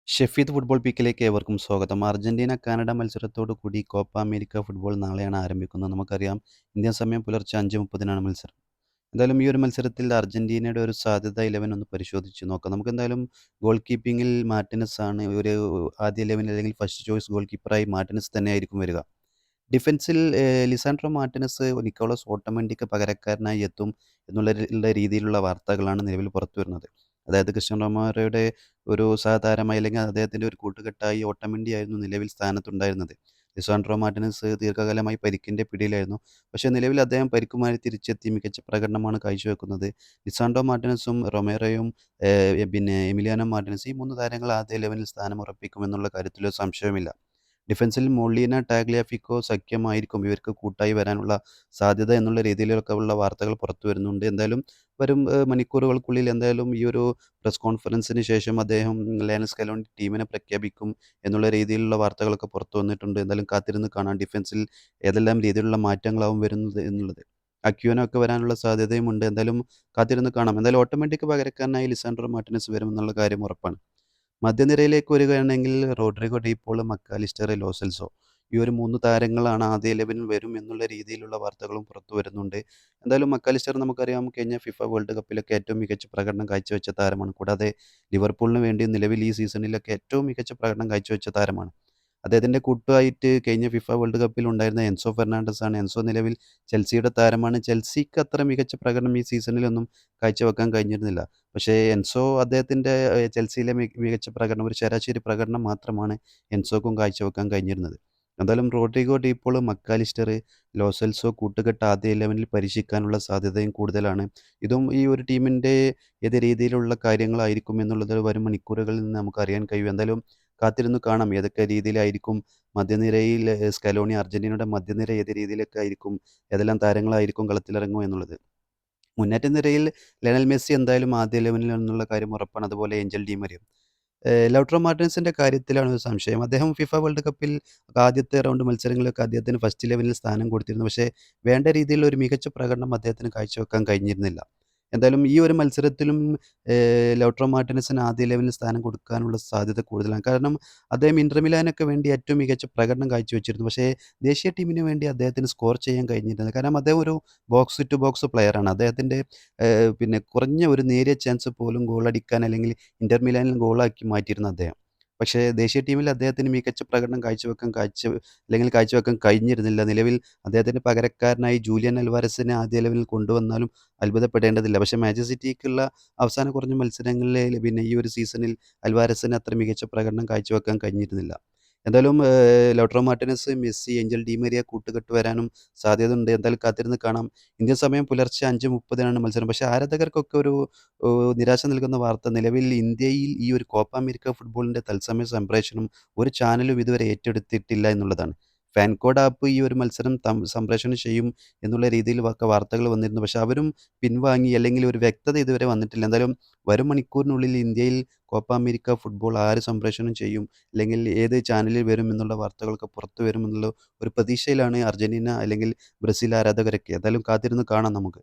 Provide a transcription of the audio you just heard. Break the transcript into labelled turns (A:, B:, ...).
A: Shefeed football പീക്കിലേക്ക് ഏവർക്കും സ്വാഗതം. Argentina Canada മത്സരത്തോടു കൂടി കോപ്പ അമേരിക്ക ഫുട്ബോൾ നാളെയാണ് ആരംഭിക്കുന്നത്. നമുക്കറിയാം ഇന്ത്യൻ സമയം പുലർച്ചെ 5:30-നാണ് മത്സരം. എന്തായാലും ഈ ഒരു മത്സരത്തിൽ അർജന്റീനയുടെ ഒരു സാധ്യത 11 ഒന്ന് പരിശോധിച്ച് നോക്കാം. നമുക്കെന്തായാലും ഗോൾ കീപ്പിങ്ങിൽ മാർട്ടിനസ് ആണ് ഒരു ആദ്യ 11 അല്ലെങ്കിൽ ഫസ്റ്റ് ചോയ്സ് ഗോൾ കീപ്പറായി മാർട്ടിനസ് തന്നെയായിരിക്കും വരിക. ഡിഫൻസിൽ ലിസാൻഡ്രോ മാർട്ടിനസ് നിക്കോളാസ് ഓട്ടമൻഡിക്ക് പകരക്കാരനായി എത്തും എന്നുള്ള രീതിയിലുള്ള വാർത്തകളാണ് നിലവിൽ പുറത്തുവരുന്നത്. അതായത് ക്രിസ്ത്യാനോ റൊമാരോയുടെ ഒരു സഹതാരമായി അല്ലെങ്കിൽ അദ്ദേഹത്തിൻ്റെ ഒരു കൂട്ടുകെട്ടായി ഓട്ടമൻഡി ആയിരുന്നു നിലവിൽ സ്ഥാനത്തുണ്ടായിരുന്നത്. ലിസാൻഡ്രോ മാർട്ടിനസ് ദീർഘകാലമായി പരിക്കിൻ്റെ പിടിയിലായിരുന്നു. പക്ഷേ നിലവിൽ അദ്ദേഹം പരിക്കുമാറി തിരിച്ചെത്തി മികച്ച പ്രകടനമാണ് കാഴ്ചവെക്കുന്നത്. ലിസാൻഡ്രോ മാർട്ടിനസും റൊമേറോയും പിന്നെ എമിലിയാനോ മാർട്ടിനസ് ഈ 3 താരങ്ങൾ ആദ്യ 11-ൽ സ്ഥാനം ഉറപ്പിക്കുമെന്നുള്ള കാര്യത്തിൽ ഒരു സംശയവുമില്ല. ഡിഫൻസിൽ മൊളീന, ടാഗ്ലിയാഫിക്കോ സഖ്യമായിരിക്കും ഇവർക്ക് കൂട്ടായി വരാനുള്ള സാധ്യത എന്നുള്ള രീതിയിലൊക്കെ ഉള്ള വാർത്തകൾ പുറത്തു വരുന്നുണ്ട്. എന്തായാലും വരും മണിക്കൂറുകൾക്കുള്ളിൽ എന്തായാലും ഈ ഒരു പ്രസ് കോൺഫറൻസിന് ശേഷം അദ്ദേഹം ലയണൽ സ്കലോണി ടീമിനെ പ്രഖ്യാപിക്കും എന്നുള്ള രീതിയിലുള്ള വാർത്തകളൊക്കെ പുറത്തു വന്നിട്ടുണ്ട്. എന്തായാലും കാത്തിരുന്ന് കാണാം ഡിഫൻസിൽ ഏതെല്ലാം രീതിയിലുള്ള മാറ്റങ്ങളാവും വരുന്നത് എന്നുള്ളത്. അക്യൂനോ ഒക്കെ വരാനുള്ള സാധ്യതയുമുണ്ട്. എന്തായാലും കാത്തിരുന്ന് കാണാം. എന്തായാലും ഓട്ടോമാറ്റിക് പകരക്കാരനായി ലിസാൻഡ്രോ മാർട്ടിനസ് വരുമെന്നുള്ള കാര്യം ഉറപ്പാണ്. മധ്യനിരയിലേക്ക് വരികയാണെങ്കിൽ Rodrigo, De Paul, Mac Allister, Lo Celso ഈ ഒരു 3 താരങ്ങളാണ് ആദ്യ 11-ൽ വരും എന്നുള്ള രീതിയിലുള്ള വാർത്തകളും പുറത്തു വരുന്നുണ്ട്. എന്തായാലും മക്കാലിസ്റ്റർ നമുക്കറിയാം കഴിഞ്ഞ ഫിഫ വേൾഡ് കപ്പിലൊക്കെ ഏറ്റവും മികച്ച പ്രകടനം കാഴ്ചവെച്ച താരമാണ്. കൂടാതെ ലിവർപൂളിന് വേണ്ടി നിലവിൽ ഈ സീസണിലൊക്കെ ഏറ്റവും മികച്ച പ്രകടനം കാഴ്ചവെച്ച താരമാണ്. അദ്ദേഹത്തിൻ്റെ കൂട്ടായിട്ട് കഴിഞ്ഞ ഫിഫ വേൾഡ് കപ്പിൽ ഉണ്ടായിരുന്ന എൻസോ ഫെർണാണ്ടസ് ആണ്. എൻസോ നിലവിൽ ചെൽസിയുടെ താരമാണ്. ചെൽസിക്ക് അത്ര മികച്ച പ്രകടനം ഈ സീസണിലൊന്നും കാഴ്ചവെക്കാൻ കഴിഞ്ഞിരുന്നില്ല. പക്ഷേ എൻസോ അദ്ദേഹത്തിൻ്റെ ചെൽസിയിലെ മികച്ച പ്രകടനം ഒരു ശരാശരി പ്രകടനം മാത്രമാണ് എൻസോക്കും കാഴ്ചവെക്കാൻ കഴിഞ്ഞിരുന്നത്. എന്തായാലും Rodrigo, De Paul, Mac Allister, Lo Celso കൂട്ടുകെട്ട് ആദ്യ 11-ൽ പരീക്ഷിക്കാനുള്ള സാധ്യതയും കൂടുതലാണ്. ഇതും ഈ ഒരു ടീമിൻ്റെ ഏത് രീതിയിലുള്ള കാര്യങ്ങളായിരിക്കും എന്നുള്ളത് വരും മണിക്കൂറുകളിൽ നിന്ന് നമുക്ക് അറിയാൻ കഴിയും. എന്തായാലും കാത്തിരുന്ന് കാണാം ഏതൊക്കെ രീതിയിലായിരിക്കും മധ്യനിരയിൽ സ്കലോണി അർജന്റീനയുടെ മധ്യനിര ഏത് രീതിയിലൊക്കെ ആയിരിക്കും, ഏതെല്ലാം താരങ്ങളായിരിക്കും കളത്തിലിറങ്ങുക എന്നുള്ളത്. മുന്നേറ്റ നിരയിൽ ലയണൽ മെസ്സി എന്തായാലും ആദ്യ 11-ൽ എന്നുള്ള കാര്യം ഉറപ്പാണ്. അതുപോലെ ഏഞ്ചൽ ഡി മരിയ. ലൗട്രോ മാർട്ടിനസിൻ്റെ കാര്യത്തിലാണ് ഒരു സംശയം. അദ്ദേഹം ഫിഫ വേൾഡ് കപ്പിൽ ആദ്യത്തെ റൗണ്ട് മത്സരങ്ങളിലൊക്കെ അദ്ദേഹത്തിന് ഫസ്റ്റ് 11-ൽ സ്ഥാനം കൊടുത്തിരുന്നു. പക്ഷേ വേണ്ട രീതിയിലുള്ള ഒരു മികച്ച പ്രകടനം അദ്ദേഹത്തിന് കാഴ്ചവെക്കാൻ കഴിഞ്ഞിരുന്നില്ല. എന്തായാലും ഈ ഒരു മത്സരത്തിലും ലൗട്രോ മാർട്ടിനസിന് ആദ്യ 11-ൽ സ്ഥാനം കൊടുക്കാനുള്ള സാധ്യത കൂടുതലാണ്. കാരണം അദ്ദേഹം ഇന്റർ മിലാനൊക്കെ വേണ്ടി ഏറ്റവും മികച്ച പ്രകടനം കാഴ്ചവെച്ചിരുന്നു. പക്ഷേ ദേശീയ ടീമിന് വേണ്ടി അദ്ദേഹത്തിന് സ്കോർ ചെയ്യാൻ കഴിഞ്ഞിരുന്നില്ല. കാരണം അദ്ദേഹം ഒരു ബോക്സ് ടു ബോക്സ് പ്ലെയറാണ്. അദ്ദേഹത്തിൻ്റെ പിന്നെ കുറഞ്ഞ ഒരു നേരിയ ചാൻസ് പോലും ഗോളടിക്കാൻ അല്ലെങ്കിൽ ഇന്റർ മിലാനിൽ ഗോളാക്കി മാറ്റിയിരുന്നു അദ്ദേഹം. പക്ഷേ ദേശീയ ടീമിൽ അദ്ദേഹത്തിന് മികച്ച പ്രകടനം കാഴ്ചവെക്കാൻ കഴിഞ്ഞിരുന്നില്ല. നിലവിൽ അദ്ദേഹത്തിൻ്റെ പകരക്കാരനായി ജൂലിയൻ അൽവാരസിനെ ആദ്യ 11-ൽ കൊണ്ടുവന്നാലും അത്ഭുതപ്പെടേണ്ടതില്ല. പക്ഷേ മാഞ്ചസ്റ്റർ സിറ്റിക്കുള്ള അവസാന കുറഞ്ഞ മത്സരങ്ങളിലെ പിന്നെ ഈ ഒരു സീസണിൽ അൽവാരസിന് അത്ര മികച്ച പ്രകടനം കാഴ്ചവെക്കാൻ കഴിഞ്ഞിരുന്നില്ല. എന്തായാലും Lautaro Martinez, Messi, Angel Di Maria കൂട്ടുകെട്ട് വരാനും സാധ്യതയുണ്ട്. എന്തായാലും കാത്തിരുന്ന് കാണാം. ഇന്ത്യൻ സമയം പുലർച്ചെ 5:30-നാണ് മത്സരം. പക്ഷേ ആരാധകർക്കൊക്കെ ഒരു നിരാശ നൽകുന്ന വാർത്ത നിലവിൽ ഇന്ത്യയിൽ ഈ ഒരു കോപ്പ അമേരിക്ക ഫുട്ബോളിൻ്റെ തത്സമയ സംപ്രേഷണം ഒരു ചാനലും ഇതുവരെ ഏറ്റെടുത്തിട്ടില്ല എന്നുള്ളതാണ്. ഫാൻകോഡ് ആപ്പ് ഈ ഒരു മത്സരം സംപ്രേഷണം ചെയ്യും എന്നുള്ള രീതിയിൽ വാർത്തകൾ വന്നിരുന്നു. പക്ഷേ അവരും പിൻവാങ്ങി അല്ലെങ്കിൽ ഒരു വ്യക്തത ഇതുവരെ വന്നിട്ടില്ല. എന്തായാലും വരും മണിക്കൂറിനുള്ളിൽ ഇന്ത്യയിൽ കോപ്പ അമേരിക്ക ഫുട്ബോൾ ആര് സംപ്രേഷണം ചെയ്യും അല്ലെങ്കിൽ ഏത് ചാനലിൽ വരും എന്നുള്ള വാർത്തകളൊക്കെ പുറത്തു വരുമെന്നുള്ള ഒരു പ്രതീക്ഷയിലാണ് അർജന്റീന അല്ലെങ്കിൽ ബ്രസീൽ ആരാധകരൊക്കെ. എന്തായാലും കാത്തിരുന്ന് കാണാം നമുക്ക്.